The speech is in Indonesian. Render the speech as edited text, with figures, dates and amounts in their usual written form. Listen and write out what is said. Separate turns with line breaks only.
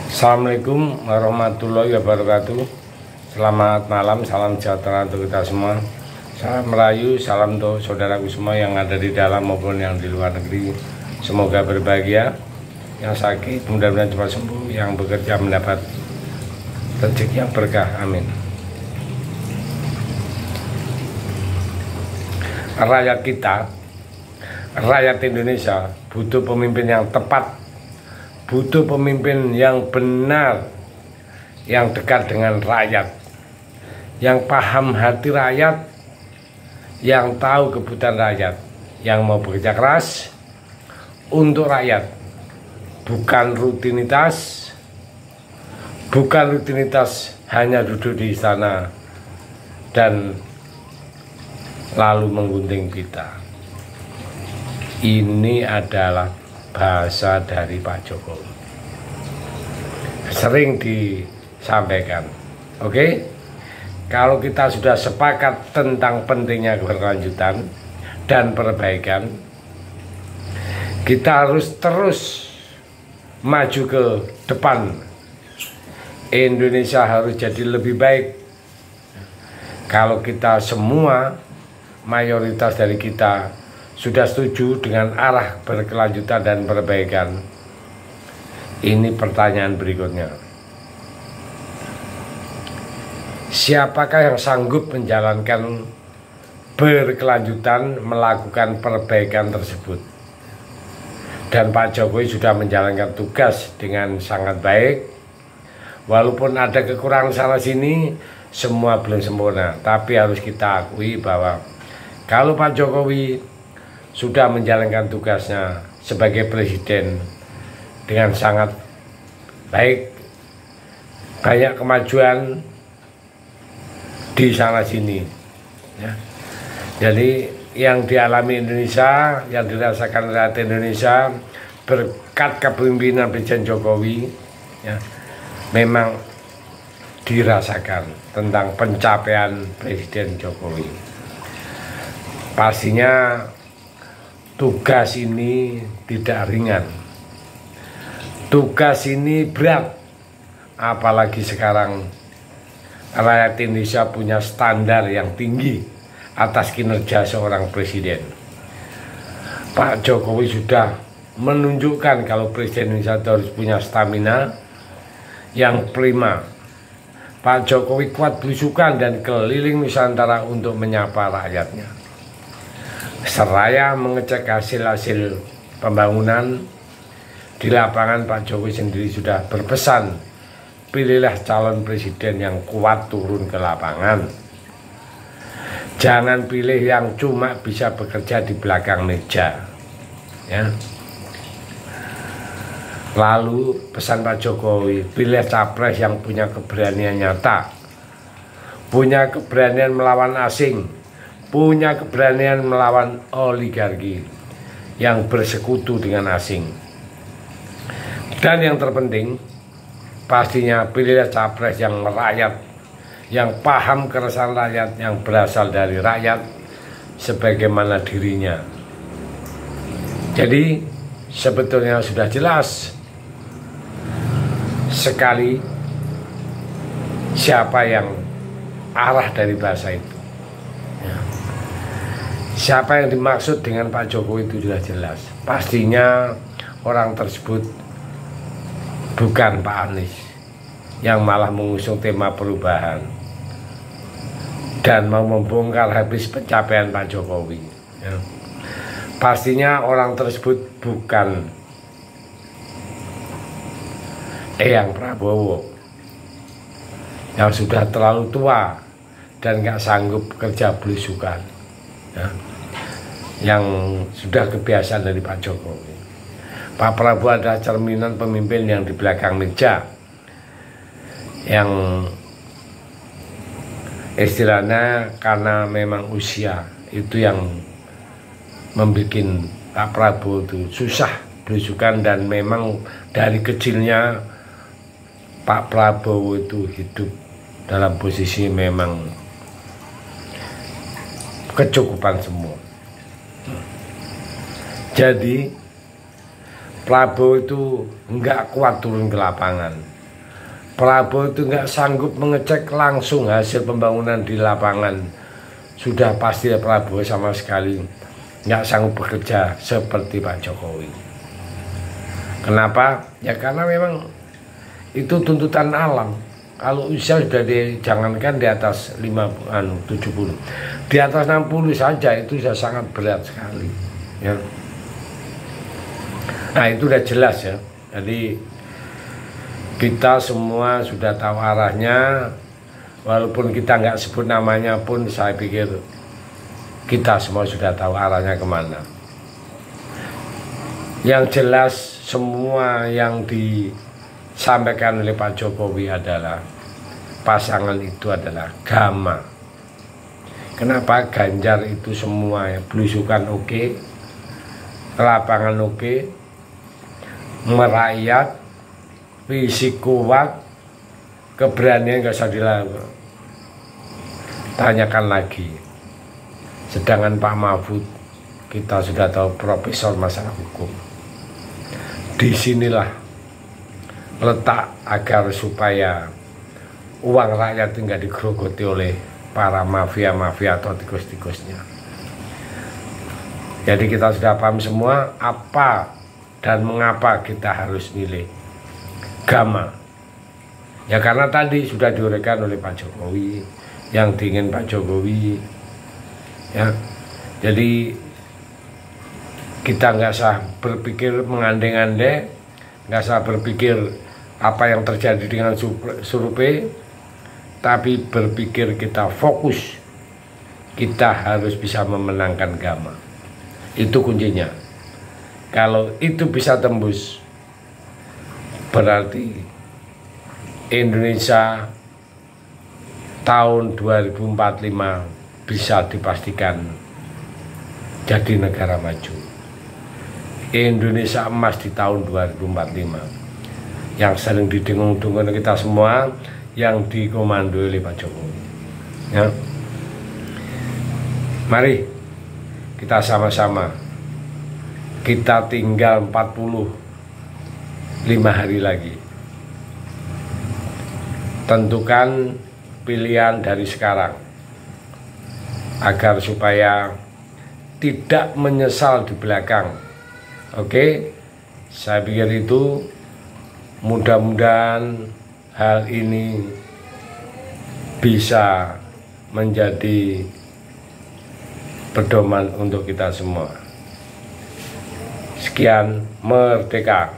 Assalamualaikum warahmatullahi wabarakatuh. Selamat malam, salam sejahtera untuk kita semua. Salam merayu, salam untuk saudaraku semua yang ada di dalam maupun yang di luar negeri. Semoga berbahagia. Yang sakit mudah-mudahan cepat sembuh, yang bekerja mendapat rezeki yang berkah, amin. Rakyat kita, rakyat Indonesia butuh pemimpin yang tepat, butuh pemimpin yang benar, yang dekat dengan rakyat, yang paham hati rakyat, yang tahu kebutuhan rakyat, yang mau bekerja keras untuk rakyat, bukan rutinitas hanya duduk di istana dan lalu menggunting pita. Ini adalah bahasa dari Pak Jokowi, sering disampaikan. Oke, kalau kita sudah sepakat tentang pentingnya keberlanjutan dan perbaikan, kita harus terus maju ke depan. Indonesia harus jadi lebih baik. Kalau kita semua, mayoritas dari kita sudah setuju dengan arah berkelanjutan dan perbaikan, ini pertanyaan berikutnya: siapakah yang sanggup menjalankan berkelanjutan melakukan perbaikan tersebut? Dan Pak Jokowi sudah menjalankan tugas dengan sangat baik. Walaupun ada kekurangan sana sini, semua belum sempurna, tapi harus kita akui bahwa kalau Pak Jokowi sudah menjalankan tugasnya sebagai presiden dengan sangat baik, banyak kemajuan di sana sini ya. Jadi yang dialami Indonesia, yang dirasakan rakyat Indonesia berkat kepemimpinan Presiden Jokowi ya, memang dirasakan tentang pencapaian Presiden Jokowi. Pastinya tugas ini tidak ringan, tugas ini berat, apalagi sekarang rakyat Indonesia punya standar yang tinggi atas kinerja seorang presiden. Pak Jokowi sudah menunjukkan kalau presiden Indonesia harus punya stamina yang prima. Pak Jokowi kuat belusukan dan keliling Nusantara untuk menyapa rakyatnya. Seraya mengecek hasil-hasil pembangunan di lapangan, Pak Jokowi sendiri sudah berpesan, pilihlah calon presiden yang kuat turun ke lapangan. Jangan pilih yang cuma bisa bekerja di belakang meja ya. Lalu pesan Pak Jokowi, pilih capres yang punya keberanian nyata, punya keberanian melawan asing, punya keberanian melawan oligarki yang bersekutu dengan asing. Dan yang terpenting, pastinya pilihlah capres yang merakyat, yang paham keresahan rakyat, yang berasal dari rakyat sebagaimana dirinya. Jadi sebetulnya sudah jelas sekali siapa yang arah dari bahasa itu ya. Siapa yang dimaksud dengan Pak Jokowi itu sudah jelas. Pastinya orang tersebut bukan Pak Anies yang malah mengusung tema perubahan dan mau membongkar habis pencapaian Pak Jokowi ya. Pastinya orang tersebut bukan Eyang Prabowo yang sudah terlalu tua dan gak sanggup kerja belusukan ya, yang sudah kebiasaan dari Pak Jokowi. Pak Prabowo adalah cerminan pemimpin yang di belakang meja, yang istilahnya karena memang usia itu yang membuat Pak Prabowo itu susah belusukan. Dan memang dari kecilnya Pak Prabowo itu hidup dalam posisi memang kecukupan semua. Jadi Prabowo itu nggak kuat turun ke lapangan. Prabowo itu nggak sanggup mengecek langsung hasil pembangunan di lapangan, sudah pasti Prabowo sama sekali nggak sanggup bekerja seperti Pak Jokowi. Kenapa? Ya karena memang itu tuntutan alam. Kalau usia sudah jangankan di atas 70, di atas 60 saja itu sudah sangat berat sekali ya. Nah itu udah jelas ya. Jadi kita semua sudah tahu arahnya, walaupun kita nggak sebut namanya pun saya pikir kita semua sudah tahu arahnya kemana. Yang jelas semua yang disampaikan oleh Pak Jokowi adalah pasangan itu adalah Gama. Kenapa? Ganjar itu semua ya, belusukan oke, lapangan oke, merakyat, fisik kuat, keberanian gak usah dilakukan. Tanyakan lagi. Sedangkan Pak Mahfud kita sudah tahu profesor masalah hukum. Disinilah letak agar supaya uang rakyat tidak digerogoti oleh para mafia-mafia atau tikus-tikusnya. Jadi kita sudah paham semua apa dan mengapa kita harus milih Gama. Ya karena tadi sudah diuraikan oleh Pak Jokowi, yang diingin Pak Jokowi ya. Jadi kita nggak usah berpikir mengandai-andai, nggak usah berpikir apa yang terjadi dengan survei, tapi berpikir kita fokus, kita harus bisa memenangkan Gama. Itu kuncinya. Kalau itu bisa tembus, berarti Indonesia tahun 2045 bisa dipastikan jadi negara maju. Indonesia emas di tahun 2045 yang sering didengung-dengung kita semua, yang dikomando oleh Pak Jokowi ya. Mari kita sama-sama, kita tinggal 45 hari lagi, tentukan pilihan dari sekarang agar supaya tidak menyesal di belakang. Oke, saya pikir itu mudah-mudahan hal ini bisa menjadi pedoman untuk kita semua. Sekian, merdeka.